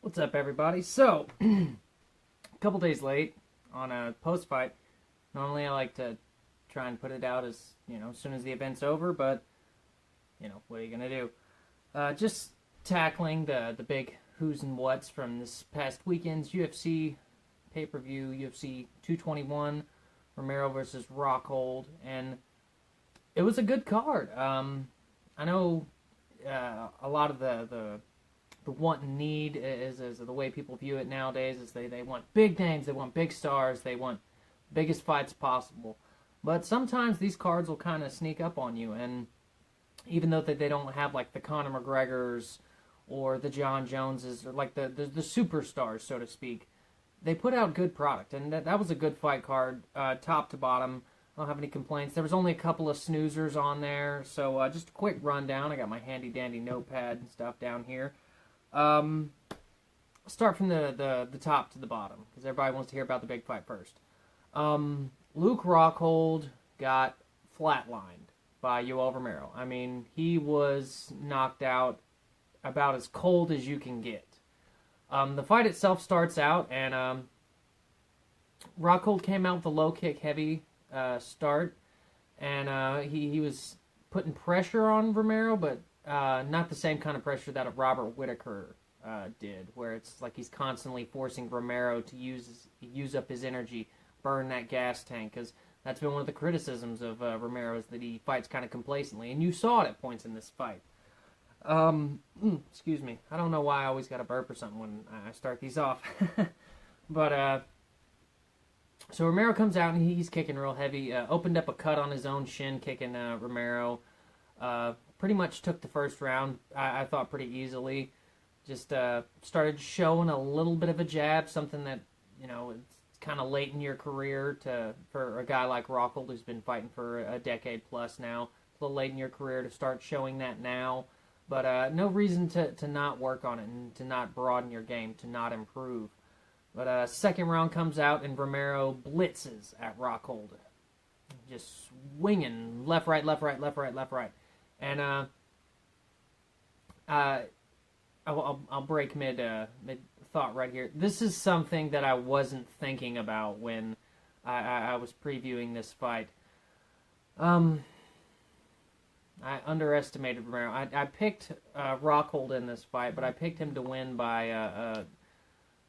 What's up, everybody? So, a couple days late on a post fight. Normally, I like to try and put it out as soon as the event's over, but what are you gonna do? Just tackling the big who's and what's from this past weekend's UFC pay per view, UFC 221, Romero versus Rockhold, and it was a good card. I know a lot of the want and need is the way people view it nowadays is they want big names, they want big stars, they want biggest fights possible. But sometimes these cards will kind of sneak up on you, and even though they don't have like the Conor McGregors or the John Joneses or like the superstars, so to speak, they put out good product, and that was a good fight card, top to bottom. I don't have any complaints. There was only a couple of snoozers on there, so just a quick rundown. I got my handy dandy notepad and stuff down here. Start from the top to the bottom because everybody wants to hear about the big fight first. Luke Rockhold got flatlined by Yoel Romero. I mean, he was knocked out about as cold as you can get. The fight itself starts out, and Rockhold came out with a low kick heavy start, and he was putting pressure on Romero, but not the same kind of pressure that a Robert Whittaker did, where it's like he's constantly forcing Romero to use up his energy, burn that gas tank, because that's been one of the criticisms of Romero is that he fights kind of complacently, and you saw it at points in this fight. Excuse me. I don't know why I always got to burp or something when I start these off. But, so Romero comes out and he's kicking real heavy. Opened up a cut on his own shin, kicking Romero. Pretty much took the first round, I thought, pretty easily. Just started showing a little bit of a jab, something that, it's kind of late in your career for a guy like Rockhold who's been fighting for a decade plus now. It's a little late in your career to start showing that now. But no reason to not work on it and to not broaden your game, to not improve. But second round comes out and Romero blitzes at Rockhold. Just swinging left, right, left, right, left, right, left, right. And I'll break mid thought right here. This is something that I wasn't thinking about when I was previewing this fight. I underestimated Romero. I picked Rockhold in this fight, but I picked him to win by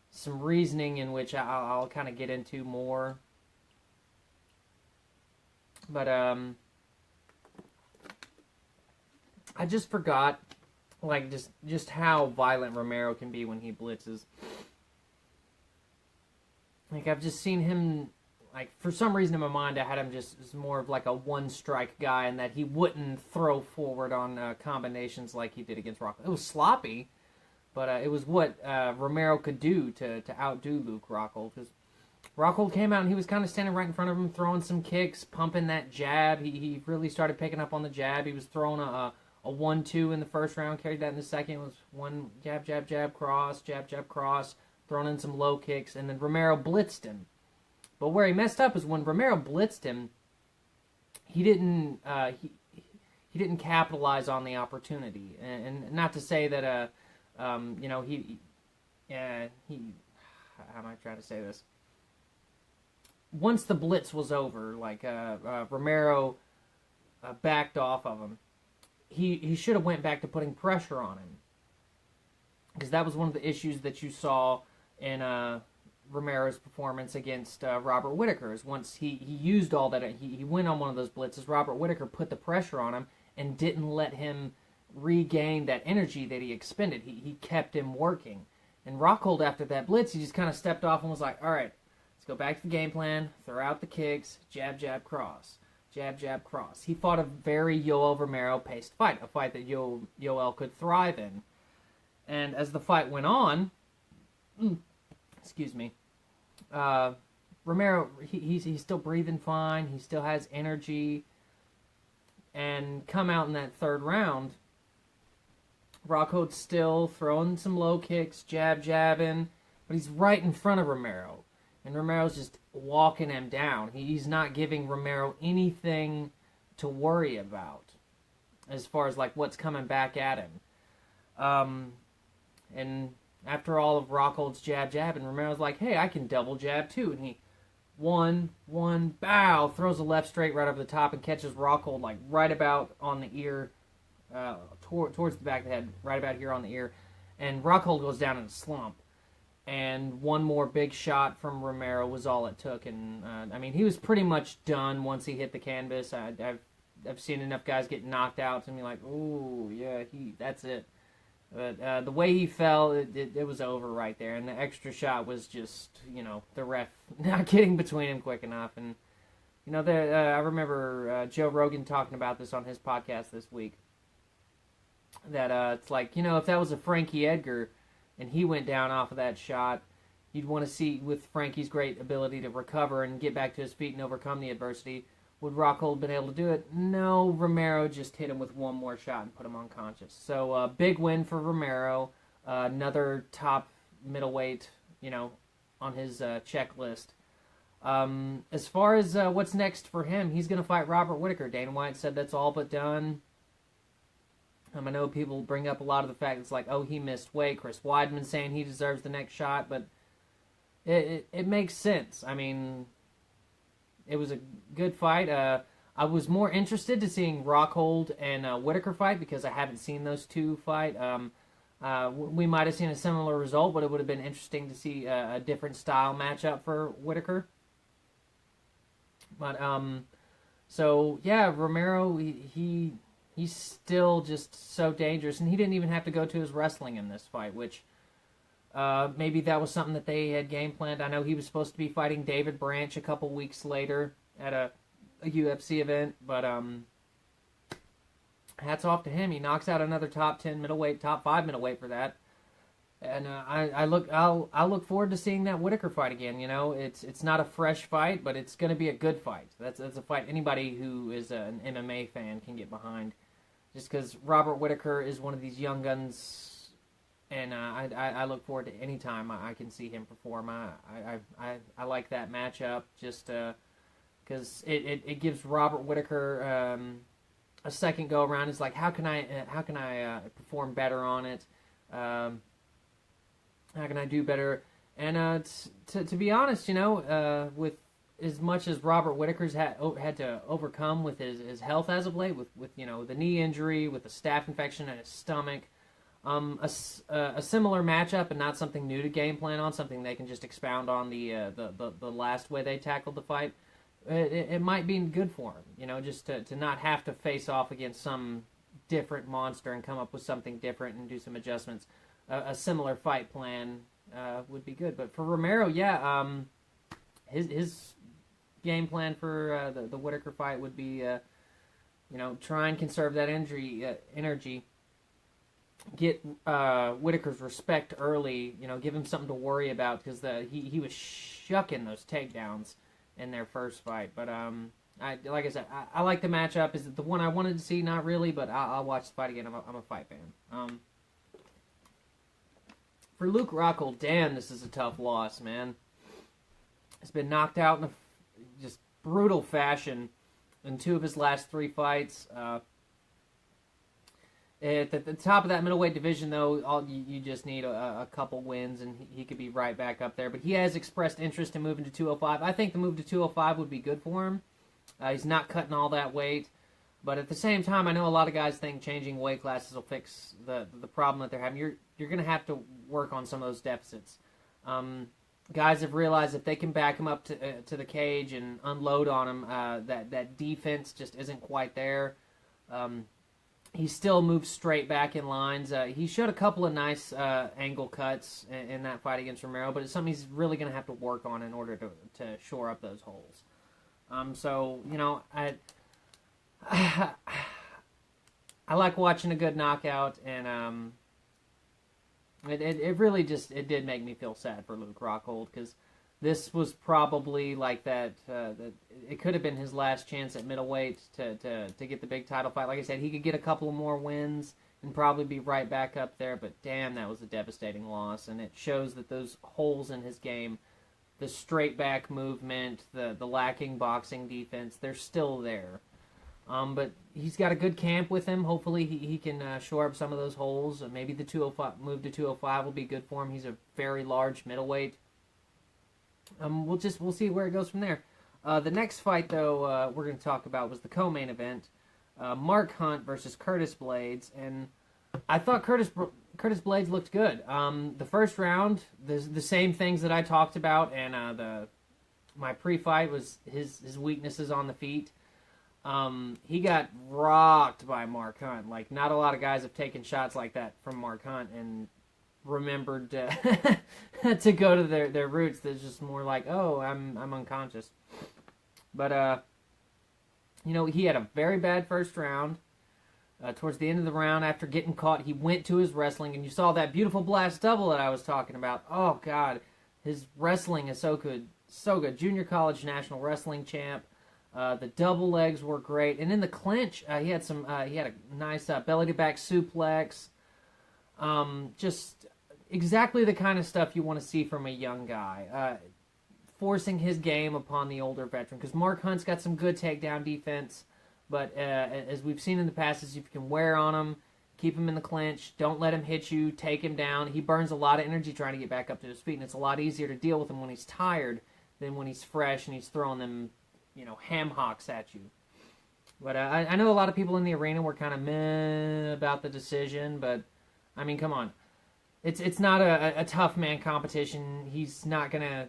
some reasoning in which I'll kind of get into more. But I just forgot, like, just how violent Romero can be when he blitzes. Like, I've just seen him, like, for some reason in my mind, I had him just as more of like a one-strike guy, and that he wouldn't throw forward on combinations like he did against Rockhold. It was sloppy, but it was what Romero could do to outdo Luke Rockhold. Because Rockhold came out and he was kind of standing right in front of him, throwing some kicks, pumping that jab. He really started picking up on the jab. He was throwing a 1-2 in the first round, carried that in the second. It was one jab, jab, jab, cross, jab, jab, cross, throwing in some low kicks, and then Romero blitzed him. But where he messed up is when Romero blitzed him, he didn't capitalize on the opportunity. And not to say that how am I trying to say this? Once the blitz was over, like Romero backed off of him. He should have went back to putting pressure on him, because that was one of the issues that you saw in Romero's performance against Robert Whittaker. Is once he used all that, he went on one of those blitzes, Robert Whittaker put the pressure on him and didn't let him regain that energy that he expended. He kept him working. And Rockhold, after that blitz, he just kind of stepped off and was like, all right, let's go back to the game plan, throw out the kicks, jab, jab, cross. Jab, jab, cross. He fought a very Yoel Romero-paced fight, a fight that Yoel could thrive in. And as the fight went on, excuse me, Romero, he's still breathing fine, he still has energy, and come out in that third round, Rockhold's still throwing some low kicks, jabbing, but he's right in front of Romero. And Romero's just walking him down. He's not giving Romero anything to worry about as far as like what's coming back at him. And after all of Rockhold's jab, and Romero's like, hey, I can double jab too. And he, one, bow, throws a left straight right over the top and catches Rockhold like right about on the ear, towards the back of the head, right about here on the ear. And Rockhold goes down in a slump. And one more big shot from Romero was all it took. And, he was pretty much done once he hit the canvas. I've seen enough guys get knocked out to be like, ooh, yeah, that's it. But the way he fell, it was over right there. And the extra shot was just, the ref not getting between him quick enough. And, I remember Joe Rogan talking about this on his podcast this week. That it's like, if that was a Frankie Edgar and he went down off of that shot, you'd want to see, with Frankie's great ability to recover and get back to his feet and overcome the adversity, would Rockhold been able to do it? No, Romero just hit him with one more shot and put him unconscious. So, big win for Romero. Another top middleweight, on his checklist. As far as what's next for him, he's going to fight Robert Whittaker. Dana White said that's all but done. I know people bring up a lot of the fact it's like, oh, he missed weight. Chris Weidman saying he deserves the next shot, but it makes sense. It was a good fight. I was more interested to seeing Rockhold and Whittaker fight because I haven't seen those two fight. We might have seen a similar result, but it would have been interesting to see a different style matchup for Whittaker. But so yeah, Romero he's still just so dangerous, and he didn't even have to go to his wrestling in this fight, which maybe that was something that they had game planned. I know he was supposed to be fighting David Branch a couple weeks later at a UFC event, but hats off to him. He knocks out another top 10 middleweight, top 5 middleweight for that. And I'll look forward to seeing that Whittaker fight again. It's not a fresh fight, but it's going to be a good fight. That's a fight anybody who is an MMA fan can get behind. Just because Robert Whittaker is one of these young guns, and I look forward to any time I can see him perform. I like that matchup just because it gives Robert Whittaker a second go around. It's like, how can I perform better on it? How can I do better? And to be honest, with as much as Robert Whittaker's had to overcome with his health as of late, with the knee injury, with the staph infection in his stomach, a similar matchup and not something new to game plan on, something they can just expound on the last way they tackled the fight. It might be good for him, just to not have to face off against some different monster and come up with something different and do some adjustments. A similar fight plan would be good. But for Romero, yeah, his game plan for the Whittaker fight would be, try and conserve that energy, get Whittaker's respect early, give him something to worry about because he was shucking those takedowns in their first fight. But like I said, I like the matchup. Is it the one I wanted to see? Not really, but I'll watch the fight again. I'm a fight fan. For Luke Rockhold, damn, this is a tough loss, man. He's been knocked out in a just brutal fashion in 2 of his last 3 fights. At the top of that middleweight division, though, you just need a couple wins, and he could be right back up there. But he has expressed interest in moving to 205. I think the move to 205 would be good for him. He's not cutting all that weight. But at the same time, I know a lot of guys think changing weight classes will fix the problem that they're having. You're going to have to work on some of those deficits. Guys have realized if they can back him up to the cage and unload on him, that defense just isn't quite there. He still moves straight back in lines. He showed a couple of nice angle cuts in that fight against Romero, but it's something he's really going to have to work on in order to shore up those holes. I like watching a good knockout, and it really just did make me feel sad for Luke Rockhold because this was probably like that it could have been his last chance at middleweight to get the big title fight. Like I said, he could get a couple more wins and probably be right back up there, but damn, that was a devastating loss, and it shows that those holes in his game, the straight back movement, the lacking boxing defense, they're still there. But he's got a good camp with him. Hopefully he can shore up some of those holes. Maybe the 205 move to 205 will be good for him. He's a very large middleweight. We'll see where it goes from there. The next fight, though, we're going to talk about was the co-main event. Mark Hunt versus Curtis Blades, and I thought Curtis Blades looked good. The first round, the same things that I talked about, and my pre-fight was his weaknesses on the feet. He got rocked by Mark Hunt. Like, not a lot of guys have taken shots like that from Mark Hunt and remembered to go to their roots. There's just more like, oh, I'm unconscious. But he had a very bad first round. Towards the end of the round, after getting caught, he went to his wrestling, and you saw that beautiful blast double that I was talking about. Oh God, his wrestling is so good, so good. Junior college national wrestling champ. The double legs were great, and in the clinch, he had a nice belly to back suplex. Just exactly the kind of stuff you want to see from a young guy. Forcing his game upon the older veteran, because Mark Hunt's got some good takedown defense, but as we've seen in the past, is if you can wear on him, keep him in the clinch, don't let him hit you, take him down. He burns a lot of energy trying to get back up to his feet, and it's a lot easier to deal with him when he's tired than when he's fresh and he's throwing them, ham hocks at you. But I know a lot of people in the arena were kind of meh about the decision, but I mean, come on. It's not a tough man competition. He's not going to,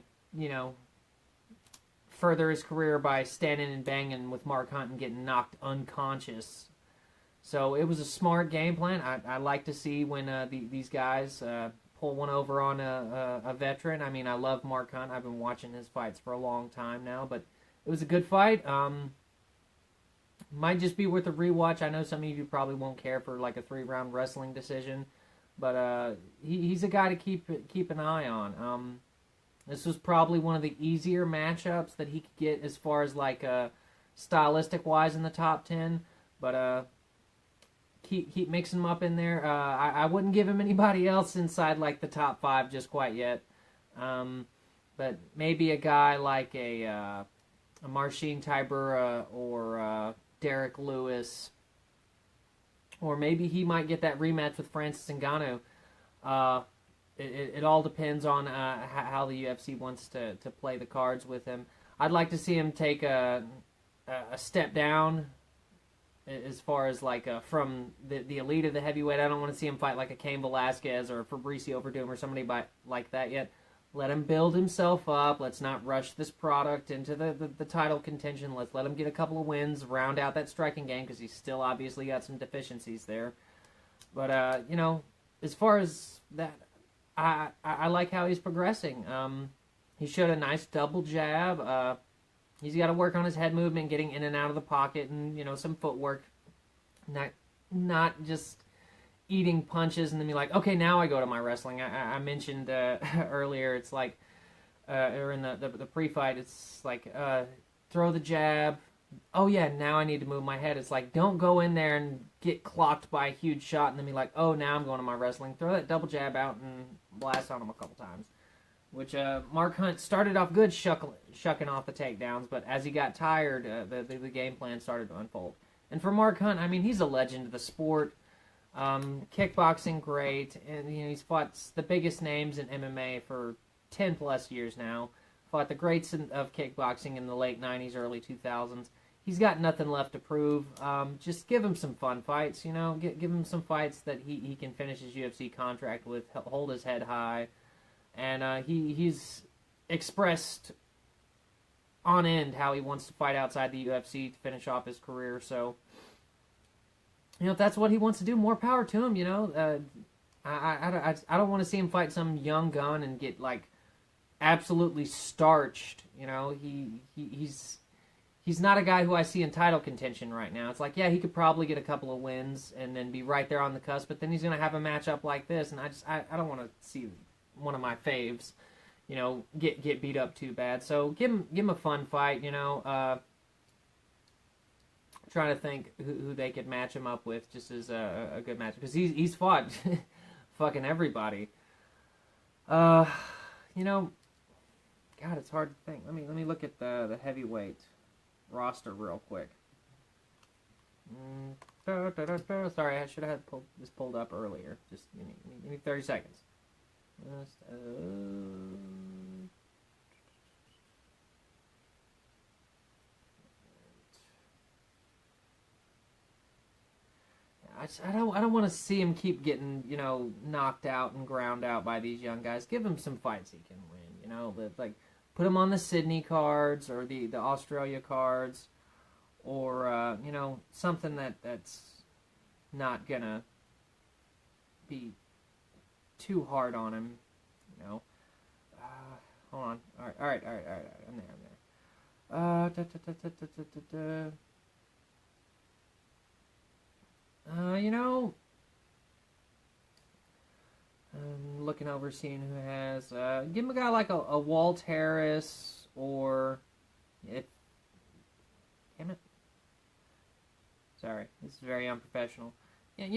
further his career by standing and banging with Mark Hunt and getting knocked unconscious. So it was a smart game plan. I like to see when these guys pull one over on a veteran. I mean, I love Mark Hunt. I've been watching his fights for a long time now, but it was a good fight. Might just be worth a rewatch. I know some of you probably won't care for like a 3-round wrestling decision, but he's a guy to keep an eye on. This was probably one of the easier matchups that he could get as far as like stylistic wise in the top 10. But keep mixing him up in there. I wouldn't give him anybody else inside like the top 5 just quite yet. But maybe a guy like a Marcin Tybura or Derek Lewis, or maybe he might get that rematch with Francis Ngannou. It all depends on how the UFC wants to play the cards with him. I'd like to see him take a step down as far as like from the elite of the heavyweight. I don't want to see him fight like a Cain Velasquez or a Fabricio Verdum or somebody like that yet. Let him build himself up. Let's not rush this product into the title contention. Let's let him get a couple of wins, round out that striking game, because he's still obviously got some deficiencies there. But, as far as that, I like how he's progressing. He showed a nice double jab. He's got to work on his head movement, getting in and out of the pocket, and, some footwork. Not just eating punches and then be like, okay, now I go to my wrestling. I mentioned earlier, it's like, or in the pre-fight, it's like, throw the jab. Oh yeah, now I need to move my head. It's like, don't go in there and get clocked by a huge shot and then be like, oh, now I'm going to my wrestling. Throw that double jab out and blast on him a couple times. Which Mark Hunt started off good shucking off the takedowns, but as he got tired, the game plan started to unfold. And for Mark Hunt, I mean, he's a legend of the sport. Kickboxing, great, and he's fought the biggest names in MMA for 10 plus years now. Fought the greats of kickboxing in the late 90s, early 2000s. He's got nothing left to prove. Just give him some fun fights, give him some fights that he can finish his UFC contract with, hold his head high, and he's expressed on end how he wants to fight outside the UFC to finish off his career. So, if that's what he wants to do, more power to him. I don't want to see him fight some young gun and get like absolutely starched. He's not a guy who I see in title contention right now. It's like, yeah, he could probably get a couple of wins and then be right there on the cusp, but then he's going to have a matchup like this, and I don't want to see one of my faves, get beat up too bad. So give him a fun fight. Trying to think who they could match him up with just as a good match, because he's fought fucking everybody. God, it's hard to think. Let me look at the heavyweight roster real quick. Sorry, I should have had this pulled up earlier. Just give me 30 seconds. I don't want to see him keep getting knocked out and ground out by these young guys. Give him some fights he can win. Like put him on the Sydney cards or the Australia cards, or something that's not gonna be too hard on him. Hold on. All right. I'm there. I'm looking over, seeing who has. Give him a guy like a Walt Harris, or damn it. Sorry, this is very unprofessional. Yeah,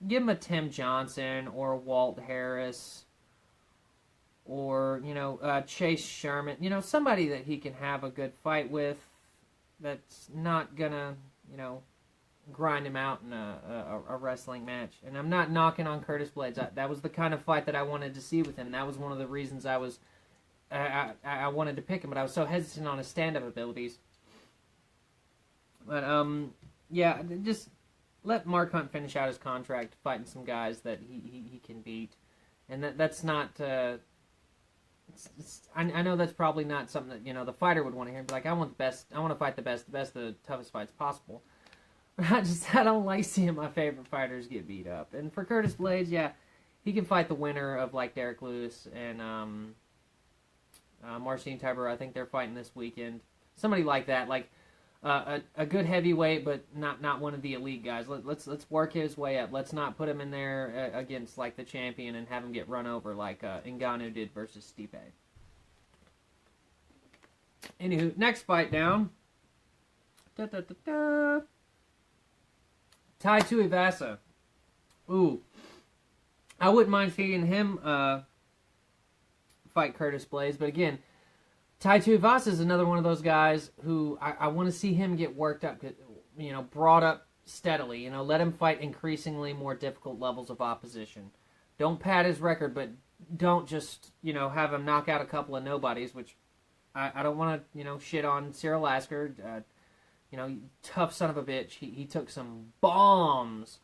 give him a Tim Johnson or a Walt Harris, or Chase Sherman. Somebody that he can have a good fight with. That's not gonna grind him out in a wrestling match. And I'm not knocking on Curtis Blades. That was the kind of fight that I wanted to see with him. That was one of the reasons I wanted to pick him, but I was so hesitant on his stand-up abilities. But yeah, just let Mark Hunt finish out his contract fighting some guys that he can beat. And that's not I know that's probably not something that the fighter would want to hear, but like I want to fight the best of the toughest fights possible. I don't like seeing my favorite fighters get beat up. And for Curtis Blades, yeah, he can fight the winner of like Derek Lewis and Marcin Tybura. I think they're fighting this weekend. Somebody like that, like a good heavyweight, but not one of the elite guys. Let's work his way up. Let's not put him in there against like the champion and have him get run over like Ngannou did versus Stipe. Anywho, next fight down. Tai Tuivasa. Ooh. I wouldn't mind seeing him fight Curtis Blades, but again, Tai Tuivasa is another one of those guys who I want to see him get worked up, brought up steadily. Let him fight increasingly more difficult levels of opposition. Don't pad his record, but don't just, have him knock out a couple of nobodies, which I don't want to, shit on Cyril Lasker. Tough son of a bitch. He took some bombs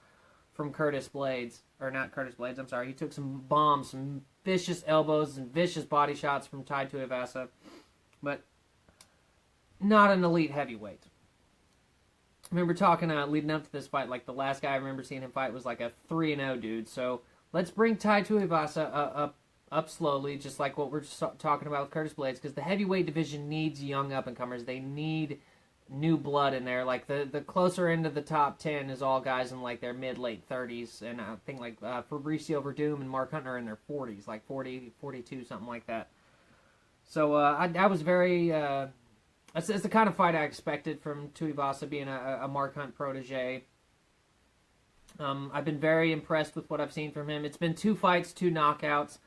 from Curtis Blades. Or not Curtis Blades, I'm sorry. He took some bombs, some vicious elbows and vicious body shots from Tai Tuivasa. But not an elite heavyweight. I remember talking leading up to this fight, like the last guy I remember seeing him fight was like a 3-0 dude. So let's bring Tai Tuivasa up slowly, just like what we're talking about with Curtis Blades, because the heavyweight division needs young up-and-comers. They need new blood in there. Like the closer end of the top 10 is all guys in like their mid-late 30s, and I think like Fabricio Verdum and Mark Hunt are in their 40s, like 40, 42, something like that. So I was very that's the kind of fight I expected from Tuivasa, being a Mark Hunt protege. I've been very impressed with what I've seen from him. It's been 2 fights, 2 knockouts.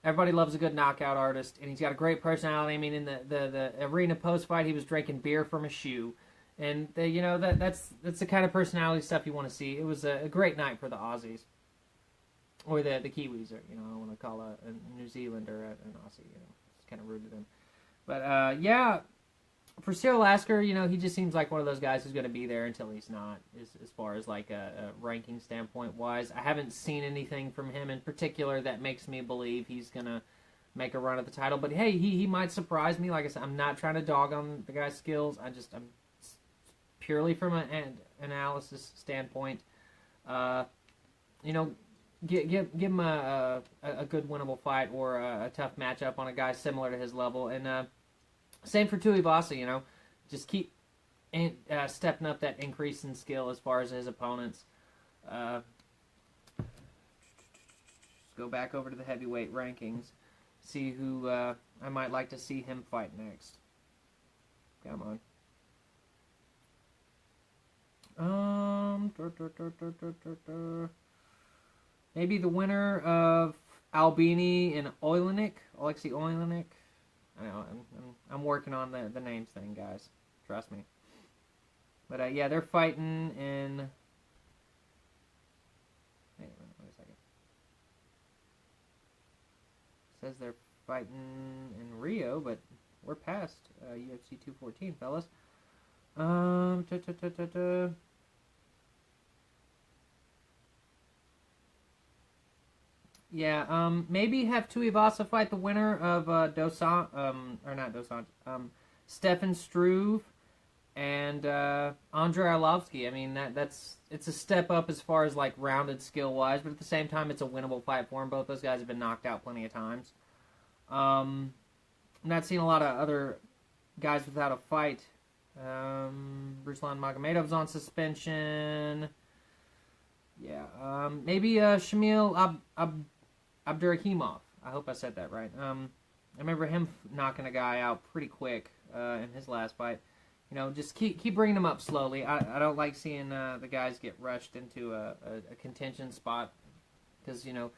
Everybody loves a good knockout artist, and he's got a great personality. I mean, in the arena post-fight, he was drinking beer from a shoe. And, that's the kind of personality stuff you want to see. It was a great night for the Aussies. Or the Kiwis, or, I want to call a New Zealander an Aussie, It's kind of rude to them. But, yeah, for Cyril Lasker, he just seems like one of those guys who's going to be there until he's not, as far as like a ranking standpoint wise. I haven't seen anything from him in particular that makes me believe he's going to make a run at the title. But hey, he might surprise me. Like I said, I'm not trying to dog on the guy's skills. I'm purely from an analysis standpoint. Give him a good winnable fight, or a tough matchup on a guy similar to his level. And same for Tuivasa, just keep stepping up that increase in skill as far as his opponents. Go back over to the heavyweight rankings, see who I might like to see him fight next. Come on. Maybe the winner of Albini and Alexei Oleinik. I know, I'm working on the names thing, guys. Trust me. But yeah, they're fighting in says they're fighting in Rio, but we're past UFC 214, fellas. Yeah, maybe have Tuivasa fight the winner of Stefan Struve and Andrei Arlovsky. I mean, it's a step up as far as like rounded skill wise, but at the same time, it's a winnable fight for him. Both those guys have been knocked out plenty of times. I'm not seeing a lot of other guys without a fight. Ruslan Magomedov's on suspension. Yeah, maybe Shamil Abdurakhimov. I hope I said that right. I remember him knocking a guy out pretty quick in his last fight. You know, just keep bringing them up slowly. I don't like seeing the guys get rushed into a contention spot because, you know,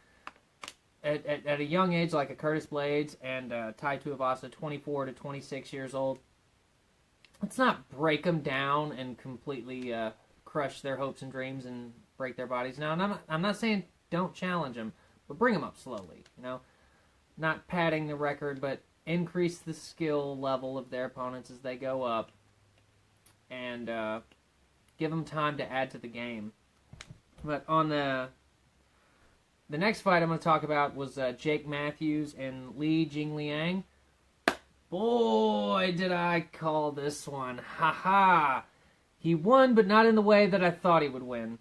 at a young age like a Curtis Blades and Tai Tuivasa, 24 to 26 years old, let's not break them down and completely crush their hopes and dreams and break their bodies. Now, I'm not saying don't challenge them, but bring them up slowly, you know. Not padding the record, but increase the skill level of their opponents as they go up and give them time to add to the game. But on the next fight I'm going to talk about was Jake Matthews and Li Jingliang. Boy, did I call this one. Ha-ha! He won, but not in the way that I thought he would win.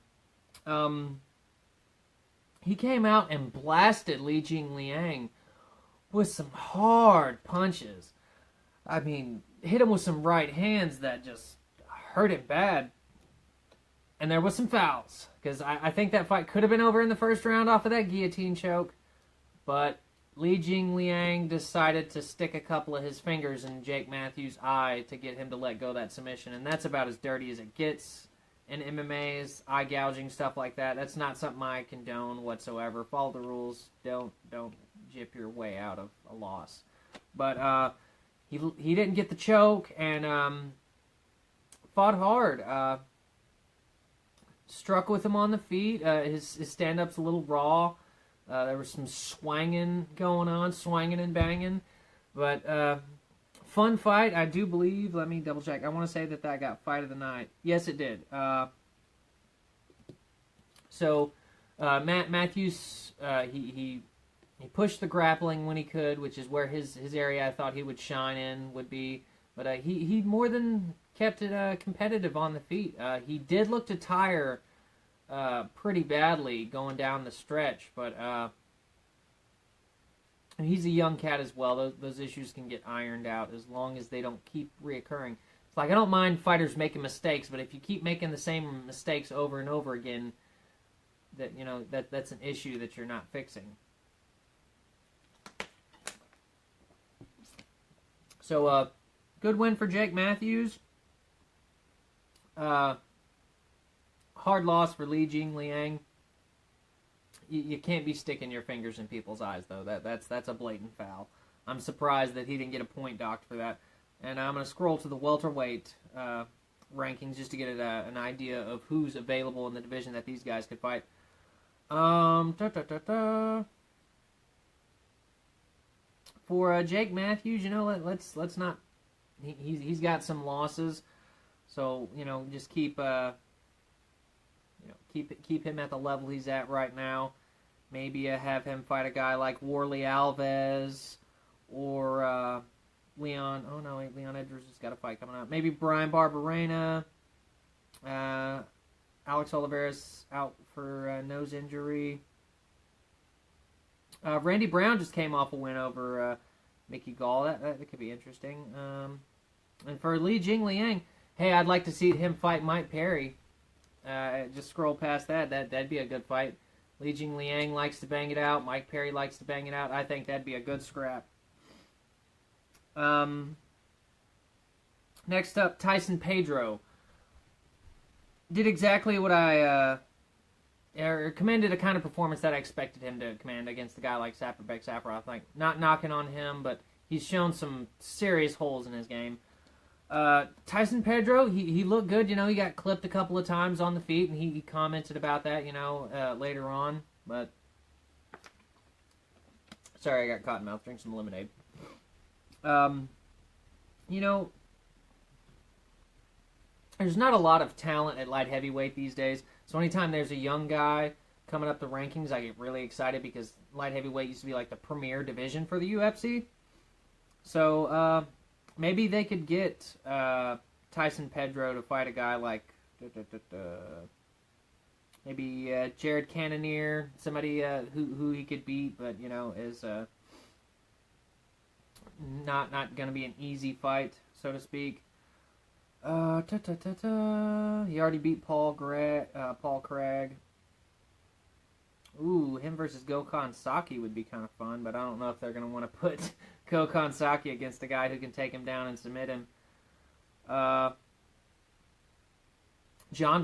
He came out and blasted Li Jingliang with some hard punches. I mean, hit him with some right hands that just hurt him bad. And there was some fouls, because I think that fight could have been over in the first round off of that guillotine choke. But Li Jingliang decided to stick a couple of his fingers in Jake Matthews' eye to get him to let go of that submission. And that's about as dirty as it gets in MMA's, eye gouging, stuff like that. That's not something I condone whatsoever. Follow the rules. Don't jip your way out of a loss. But he didn't get the choke and fought hard. Struck with him on the feet. His stand-up's a little raw. There was some swanging going on, swanging and banging. But fun fight, I do believe. Let me double check. I want to say that got fight of the night. Yes, it did. So Matthews, he pushed the grappling when he could, which is where his area I thought he would shine in would be. But he more than kept it competitive on the feet. He did look to tire pretty badly going down the stretch, but he's a young cat as well. Those issues can get ironed out as long as they don't keep reoccurring. It's like I don't mind fighters making mistakes, but if you keep making the same mistakes over and over again, that's an issue that you're not fixing. So good win for Jake Matthews. Hard loss for Li Jingliang. You can't be sticking your fingers in people's eyes, though. That's a blatant foul. I'm surprised that he didn't get a point docked for that. And I'm going to scroll to the welterweight rankings just to get an idea of who's available in the division that these guys could fight. For Jake Matthews, let's not. He's got some losses, so just keep him at the level he's at right now. Maybe have him fight a guy like Warley Alves or Leon. Oh no, wait, Leon Edwards has got a fight coming up. Maybe Brian Barberena. Alex Oliveira's out for nose injury. Randy Brown just came off a win over Mickey Gall. That could be interesting. And for Li Jingliang, hey, I'd like to see him fight Mike Perry. Just scroll past that. That'd be a good fight. Li Jingliang likes to bang it out. Mike Perry likes to bang it out. I think that'd be a good scrap. Next up, Tyson Pedro. Did exactly what I commanded a kind of performance that I expected him to command against a guy like Saparbek Safarov. Like, not knocking on him, but he's shown some serious holes in his game. Tyson Pedro, he looked good. He got clipped a couple of times on the feet, and he commented about that, later on. But Sorry, I got cotton mouth. Drink some lemonade. You know, there's not a lot of talent at light heavyweight these days. So anytime there's a young guy coming up the rankings, I get really excited because light heavyweight used to be like the premier division for the UFC. So maybe they could get Tyson Pedro to fight a guy like maybe Jared Cannonier, somebody who he could beat, but you know is not going to be an easy fight, so to speak. He already beat Paul Craig. Ooh, him versus Gokhan Saki would be kind of fun, but I don't know if they're going to want to put Gokhan Saki against a guy who can take him down and submit him. John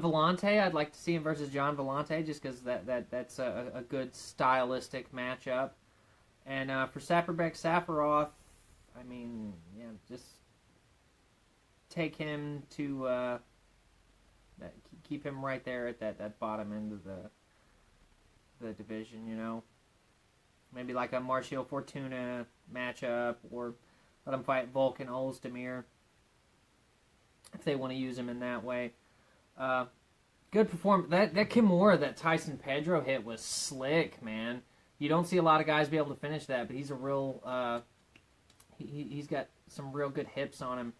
Vellante, I'd like to see him versus John Vellante just because that's a good stylistic matchup. And for Saperbek Safarov, I mean, yeah, just take him to keep him right there at that bottom end of the division, you know. Maybe like a Marcio Fortuna matchup, or let him fight Volkan Ozdemir if they want to use him in that way. Good performance. That Kimura that Tyson Pedro hit was slick, man. You don't see a lot of guys be able to finish that, but he's a real. He's got some real good hips on him.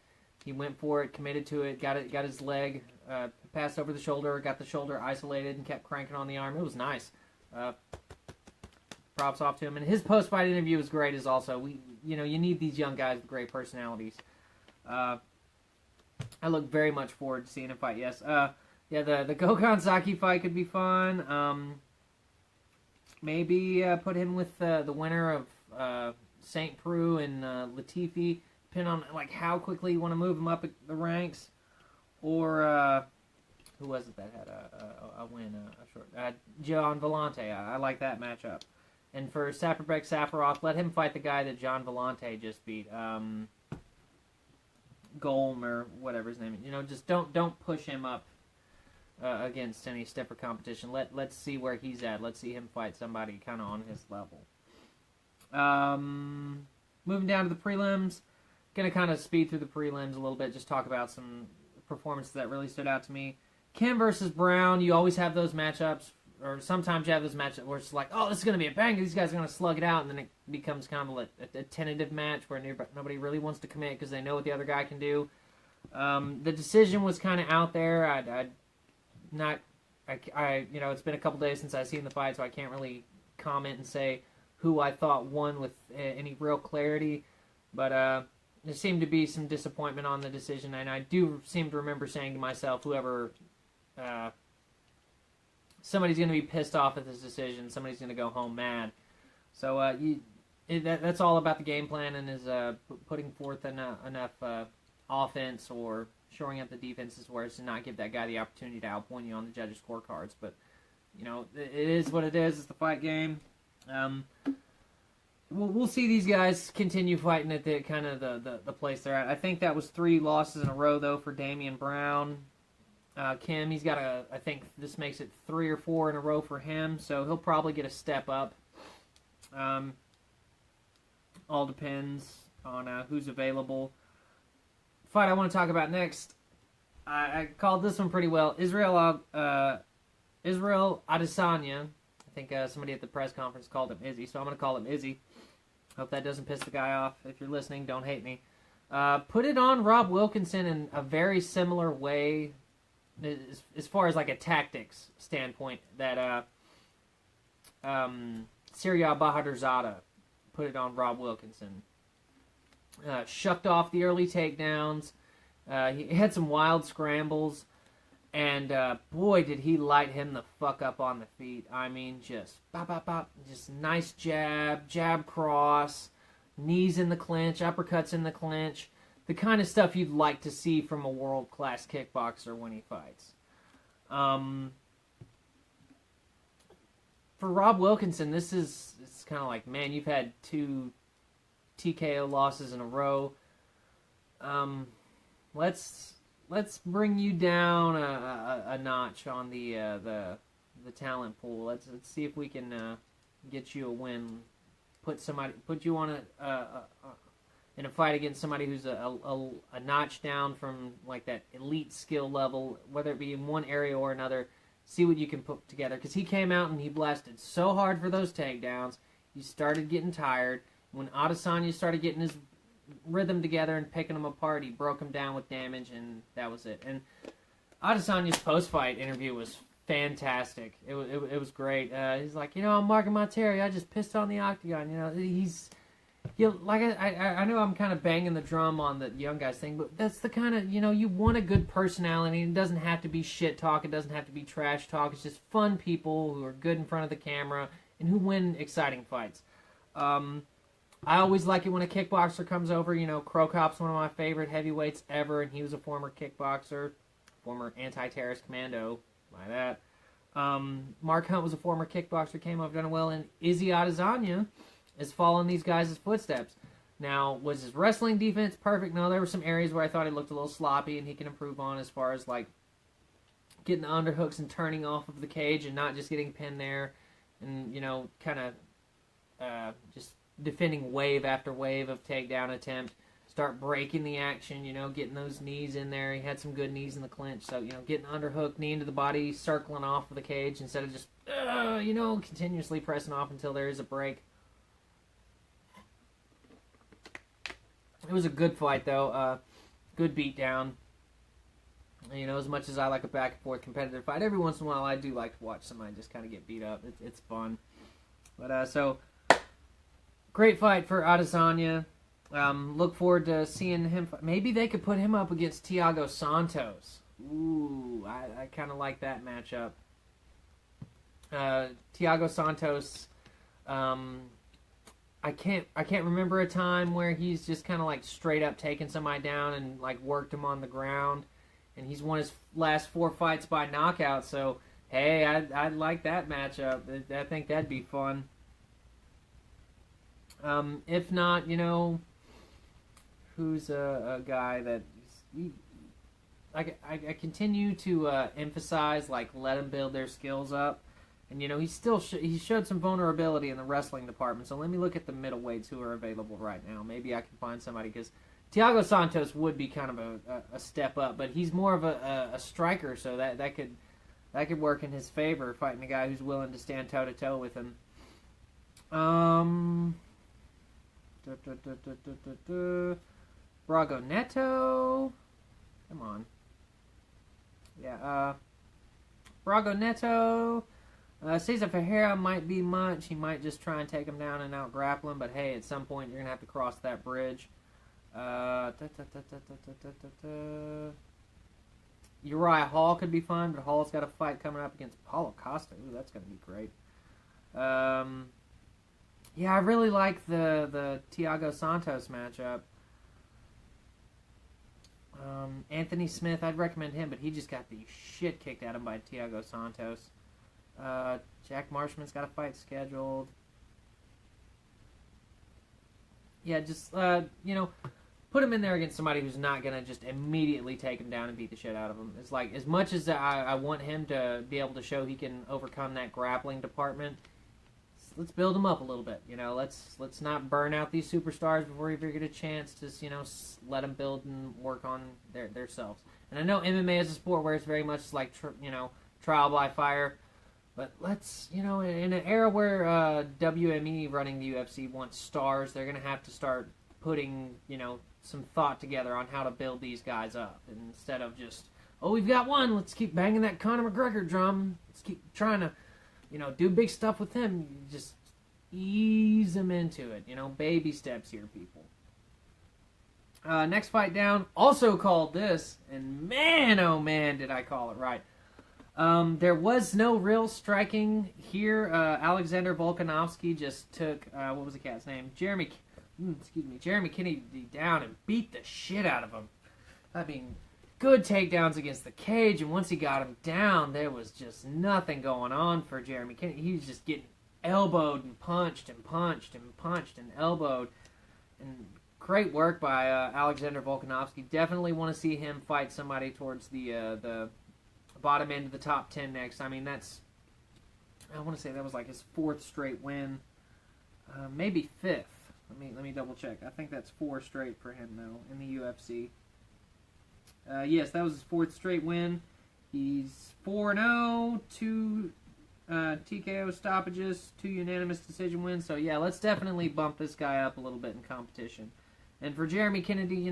He went for it, committed to it, got his leg, passed over the shoulder, got the shoulder isolated, and kept cranking on the arm. It was nice. Props off to him, and his post-fight interview was great. As also, you need these young guys with great personalities. I look very much forward to seeing him fight. Yes, the Gokhan Saki fight could be fun. Maybe put him with the winner of St. Preux and Latifi, depending on like how quickly you want to move him up the ranks. Or who was it that had a win? John Vellante. I like that matchup. And for Saperbek Safarov, let him fight the guy that John Vellante just beat. Golm or whatever his name is. You know, just don't push him up against any stiffer competition. Let's see where he's at. Let's see him fight somebody kind of on his level. Moving down to the prelims, gonna kind of speed through the prelims a little bit. Just talk about some performances that really stood out to me. Kim versus Brown. You always have those matchups, or sometimes you have those matchups where it's like, oh, this is gonna be a banger. These guys are gonna slug it out, and then it becomes kind of a tentative match where nobody really wants to commit because they know what the other guy can do. The decision was kind of out there. It's been a couple days since I've seen the fight, so I can't really comment and say who I thought won with any real clarity. But there seemed to be some disappointment on the decision, and I do seem to remember saying to myself, somebody's going to be pissed off at this decision. Somebody's going to go home mad. So that's all about the game plan and is putting forth enough offense or shoring up the defenses where it's to not give that guy the opportunity to outpoint you on the judges' scorecards. But, you know, it is what it is. It's the fight game. We'll see these guys continue fighting at the kind of the place they're at. I think that was 3 losses in a row, though, for Damian Brown. Kim, he's got I think this makes it 3 or 4 in a row for him, so he'll probably get a step up. All depends on who's available. Fight I want to talk about next, I called this one pretty well. Israel Adesanya. I think somebody at the press conference called him Izzy, so I'm going to call him Izzy. Hope that doesn't piss the guy off. If you're listening, don't hate me. Put it on Rob Wilkinson in a very similar way as far as like a tactics standpoint that Sirya Bahadurzada put it on Rob Wilkinson. Shucked off the early takedowns. He had some wild scrambles. And boy, did he light him the fuck up on the feet. I mean, just bop, bop, bop. Just nice jab cross, knees in the clinch, uppercuts in the clinch. The kind of stuff you'd like to see from a world-class kickboxer when he fights. For Rob Wilkinson, it's kind of like, man, you've had 2 TKO losses in a row. Let's bring you down a notch on the talent pool. Let's see if we can get you a win put you on in a fight against somebody who's a notch down from like that elite skill level, whether it be in one area or another. See what you can put together, because he came out and he blasted so hard for those takedowns. He started getting tired. When Adesanya started getting his rhythm together and picking him apart, he broke him down with damage, and that was it. And Adesanya's post-fight interview was fantastic. It was great. He's like, I'm marking my Terry. I just pissed on the octagon. I know I'm kind of banging the drum on the young guys thing, but that's the kind of, you want a good personality. It doesn't have to be shit talk. It doesn't have to be trash talk. It's just fun people who are good in front of the camera and who win exciting fights. I always like it when a kickboxer comes over. Crow Cop's one of my favorite heavyweights ever, and he was a former kickboxer, former anti-terrorist commando, like that. Mark Hunt was a former kickboxer, came over, done well, and Izzy Adesanya is following these guys' footsteps. Now, was his wrestling defense perfect? No, there were some areas where I thought he looked a little sloppy and he can improve on, as far as like getting the underhooks and turning off of the cage and not just getting pinned there, and kind of just defending wave after wave of takedown attempt. Start breaking the action, getting those knees in there. He had some good knees in the clinch, so getting underhook, knee into the body, circling off of the cage instead of just continuously pressing off until there is a break. It was a good fight, though. Good beatdown. As much as I like a back-and-forth competitive fight, every once in a while I do like to watch somebody just kind of get beat up. It's fun. But, so, great fight for Adesanya. Look forward to seeing him. Maybe they could put him up against Thiago Santos. Ooh, I kind of like that matchup. Thiago Santos... I can't remember a time where he's just kind of like straight up taken somebody down and like worked him on the ground, and he's won his last 4 fights by knockout. So hey, I'd like that matchup. I think that'd be fun. If not, who's a guy that I continue to emphasize, like, let them build their skills up. And, he showed some vulnerability in the wrestling department. So let me look at the middleweights who are available right now. Maybe I can find somebody, because Thiago Santos would be kind of a step up. But he's more of a striker, so that could work in his favor, fighting a guy who's willing to stand toe-to-toe with him. Brago Neto. Come on. Yeah, Brago Neto. Cesar Ferreira might be much. He might just try and take him down and out-grapple him, but hey, at some point you're going to have to cross that bridge. Uriah Hall could be fun, but Hall's got a fight coming up against Paulo Costa. Ooh, that's going to be great. Yeah, I really like the Thiago Santos matchup. Anthony Smith, I'd recommend him, but he just got the shit kicked out of him by Thiago Santos. Jack Marshman's got a fight scheduled. Yeah, just, put him in there against somebody who's not going to just immediately take him down and beat the shit out of him. It's like, as much as I want him to be able to show he can overcome that grappling department, let's build him up a little bit. Let's not burn out these superstars before we get a chance to, let them build and work on their selves. And I know MMA is a sport where it's very much like, trial by fire. But let's, in an era where WME running the UFC wants stars, they're going to have to start putting, some thought together on how to build these guys up. And instead of just, we've got one, let's keep banging that Conor McGregor drum. Let's keep trying to, do big stuff with him. Just ease them into it. Baby steps here, people. Next fight down, also called this, and man, oh man, did I call it right. There was no real striking here. Alexander Volkanovski just took, what was the cat's name? Jeremy Kennedy down and beat the shit out of him. I mean, good takedowns against the cage, and once he got him down, there was just nothing going on for Jeremy Kennedy. He was just getting elbowed and punched and punched and punched and elbowed. And great work by Alexander Volkanovski. Definitely want to see him fight somebody towards the bottom end of the top 10 next. I mean, I want to say that was like his 4th straight win. maybe 5th. Let me double check. I think that's 4 straight for him though in the UFC. Yes, that was his 4th straight win. He's 4-0, 2 TKO stoppages, 2 unanimous decision wins. So yeah, let's definitely bump this guy up a little bit in competition. And for Jeremy Kennedy,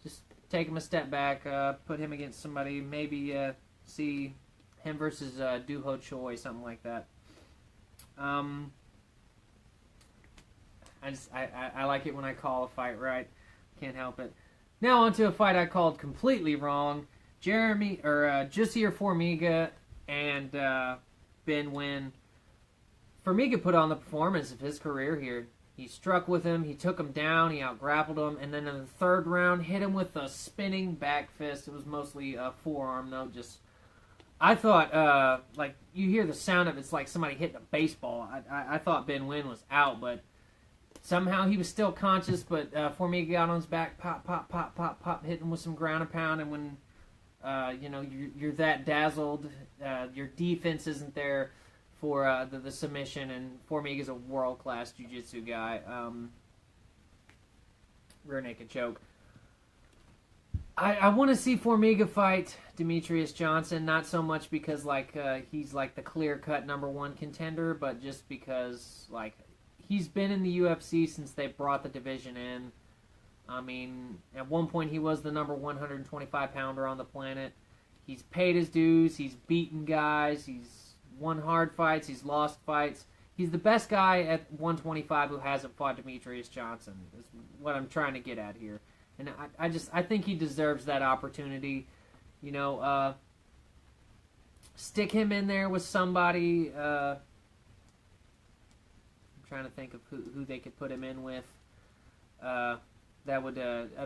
just take him a step back, put him against somebody, maybe see him versus Duho Choi, something like that. I like it when I call a fight right. Can't help it. Now on to a fight I called completely wrong. Jussier Formiga and Ben Nguyen. Formiga put on the performance of his career here. He struck with him, he took him down, he out-grappled him, and then in the 3rd round, hit him with a spinning back fist. It was mostly a forearm, though. I thought, you hear the sound of it's like somebody hitting a baseball. I thought Ben Nguyen was out, but somehow he was still conscious, but Formiga got on his back, pop, pop, pop, pop, pop, hitting him with some ground and pound, and when, you're that dazzled, your defense isn't there for the submission, and Formiga's a world-class jiu-jitsu guy. Rear naked choke. I want to see Formiga fight Demetrius Johnson, not so much because he's like the clear-cut number 1 contender, but just because he's been in the UFC since they brought the division in. I mean, at one point he was the number 125-pounder on the planet. He's paid his dues. He's beaten guys. He's won hard fights. He's lost fights. He's the best guy at 125 who hasn't fought Demetrius Johnson, is what I'm trying to get at here. And I think he deserves that opportunity. Stick him in there with somebody. I'm trying to think of who they could put him in with. That would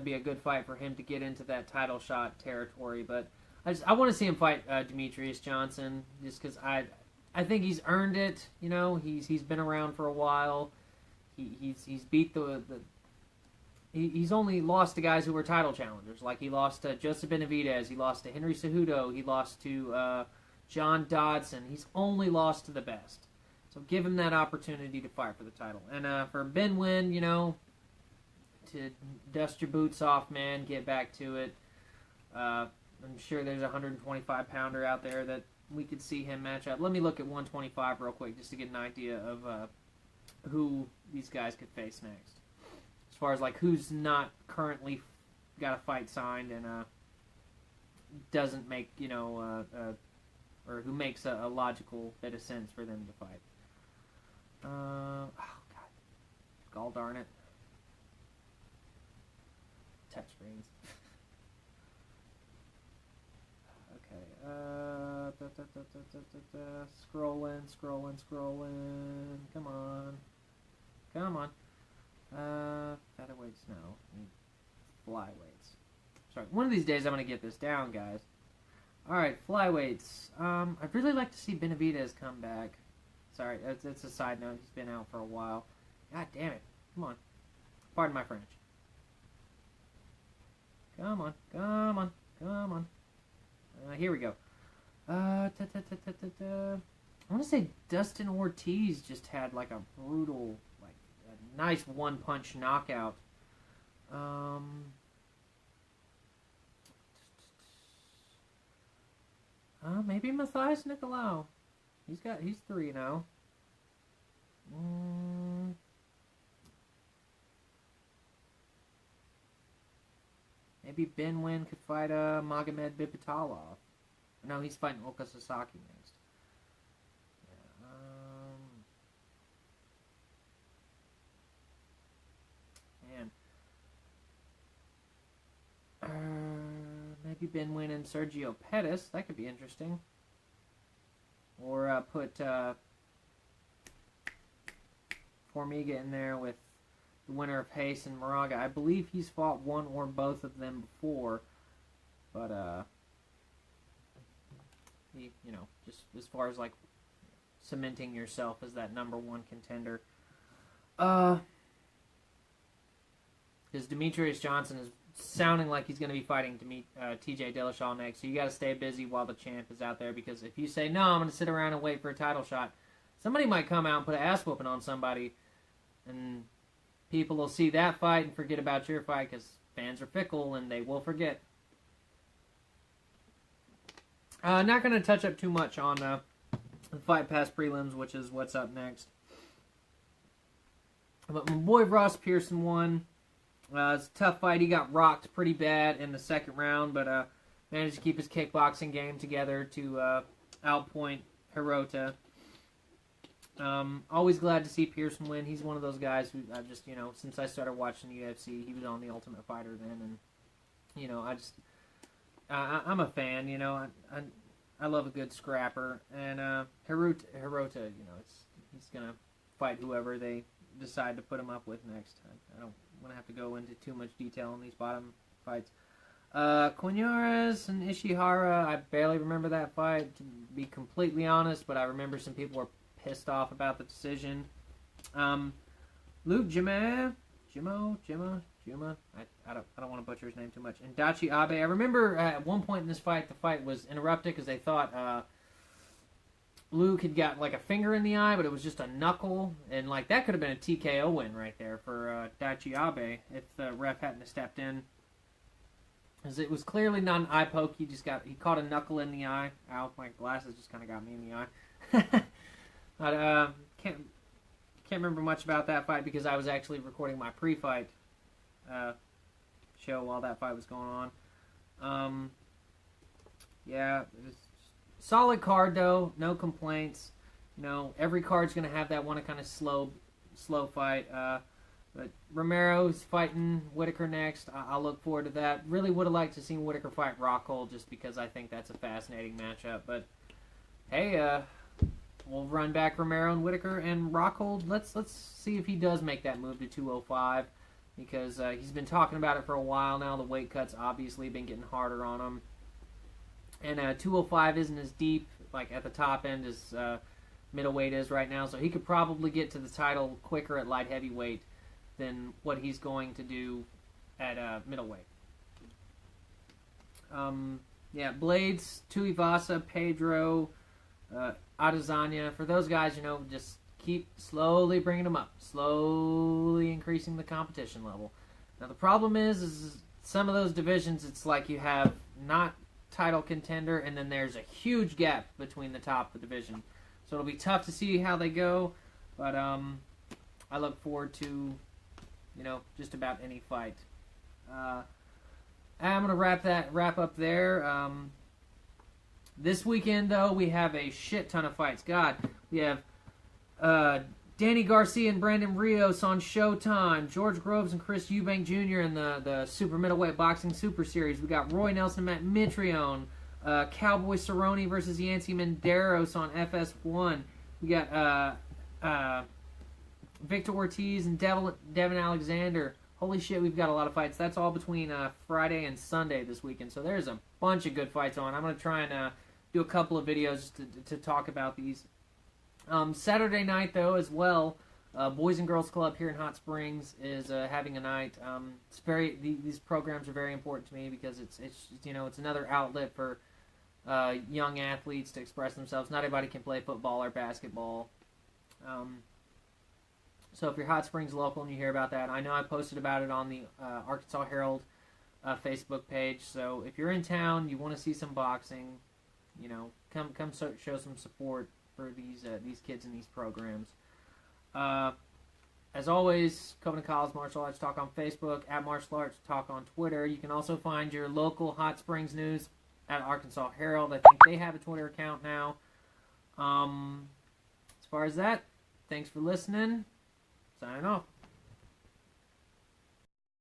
be a good fight for him to get into that title shot territory. But I want to see him fight Demetrius Johnson, just because I think he's earned it. He's been around for a while. He's beat he's only lost to guys who were title challengers. Like he lost to Joseph Benavidez, he lost to Henry Cejudo, he lost to John Dodson. He's only lost to the best. So give him that opportunity to fight for the title. And for Ben Nguyen, to dust your boots off, man, get back to it. I'm sure there's a 125-pounder out there that we could see him match up. Let me look at 125 real quick just to get an idea of who these guys could face next. As far as who's not currently got a fight signed and doesn't make, or who makes a logical bit of sense for them to fight. Oh, God. Gall darn it. Touchscreens. Scrolling. Come on. Featherweights, no. Flyweights. Sorry, one of these days I'm going to get this down, guys. Alright, flyweights. I'd really like to see Benavidez come back. Sorry, that's a side note. He's been out for a while. God damn it. Come on. Pardon my French. Come on. Here we go. I want to say Dustin Ortiz just had a brutal, a nice one-punch knockout. Maybe Matthias Nicolau. He's 3 now. Maybe Ben Nguyen could fight Magomed Bibitalov. No, he's fighting Oka Sasaki next. Maybe Ben Nguyen and Sergio Pettis. That could be interesting. Or put Formiga in there with the winner of Hayes and Moraga. I believe he's fought one or both of them before, but just as far as cementing yourself as that number 1 contender, because Demetrius Johnson is sounding like he's going to be fighting TJ Dillashaw next, so you got to stay busy while the champ is out there, because if you say, no, I'm going to sit around and wait for a title shot, somebody might come out and put an ass whooping on somebody And people will see that fight and forget about your fight because fans are fickle and they will forget. Not going to touch up too much on the Fight Pass prelims, which is what's up next. But my boy Ross Pearson won. It's a tough fight. He got rocked pretty bad in the second round, but managed to keep his kickboxing game together to outpoint Hirota. Always glad to see Pearson win. He's one of those guys who I just, since I started watching the UFC, he was on the Ultimate Fighter then, and I'm a fan. I love a good scrapper, and Hirota, he's gonna fight whoever they decide to put him up with next. I don't want to have to go into too much detail on these bottom fights. Quinones and Ishihara, I barely remember that fight, to be completely honest, but I remember some people were pissed off about the decision. Luke Jima, I don't want to butcher his name too much. And Dachi Abe, I remember at one point in this fight, the fight was interrupted because they thought Luke had got like a finger in the eye, but it was just a knuckle, and like that could have been a TKO win right there for Dachi Abe if the ref hadn't stepped in. Because it was clearly not an eye poke. He caught a knuckle in the eye. Ow, my glasses just kind of got me in the eye. I can't remember much about that fight because I was actually recording my pre-fight show while that fight was going on. Yeah, it was solid card though. No complaints. Every card's gonna have that one kind of slow fight. But Romero's fighting Whitaker next. I'll look forward to that. Really would have liked to see Whitaker fight Rockhold just because I think that's a fascinating matchup. But hey, we'll run back Romero and Whitaker and Rockhold. Let's see if he does make that move to 205 because he's been talking about it for a while now. The weight cut's obviously been getting harder on him. And 205 isn't as deep, like at the top end as middleweight is right now. So he could probably get to the title quicker at light heavyweight than what he's going to do at middleweight. Blades, Tuivasa, Pedro, Adesanya. For those guys, just keep slowly bringing them up, slowly increasing the competition level. Now the problem is some of those divisions, it's like you have not title contender, and then there's a huge gap between the top of the division. So it'll be tough to see how they go, but I look forward to just about any fight. I'm gonna wrap up there. This weekend though, we have a shit ton of fights. God, we have Danny Garcia and Brandon Rios on Showtime. George Groves and Chris Eubank Jr. in the Super Middleweight Boxing Super Series. We got Roy Nelson and Matt Mitrione. Cowboy Cerrone versus Yancy Menderos on FS1. We got Victor Ortiz and Devin Alexander. Holy shit, we've got a lot of fights. That's all between Friday and Sunday this weekend. So there's a bunch of good fights on. I'm going to try and do a couple of videos to talk about these. Saturday night, though, as well, Boys and Girls Club here in Hot Springs is having a night. These programs are very important to me because it's another outlet for young athletes to express themselves. Not everybody can play football or basketball. So if you're Hot Springs local and you hear about that, I know I posted about it on the Arkansas Herald Facebook page. So if you're in town, you want to see some boxing, come show some support for these kids in these programs. As always, Covenant College Martial Arts Talk on Facebook, at Martial Arts Talk on Twitter. You can also find your local Hot Springs news at Arkansas Herald. I think they have a Twitter account now. As far as that, thanks for listening. Signing off.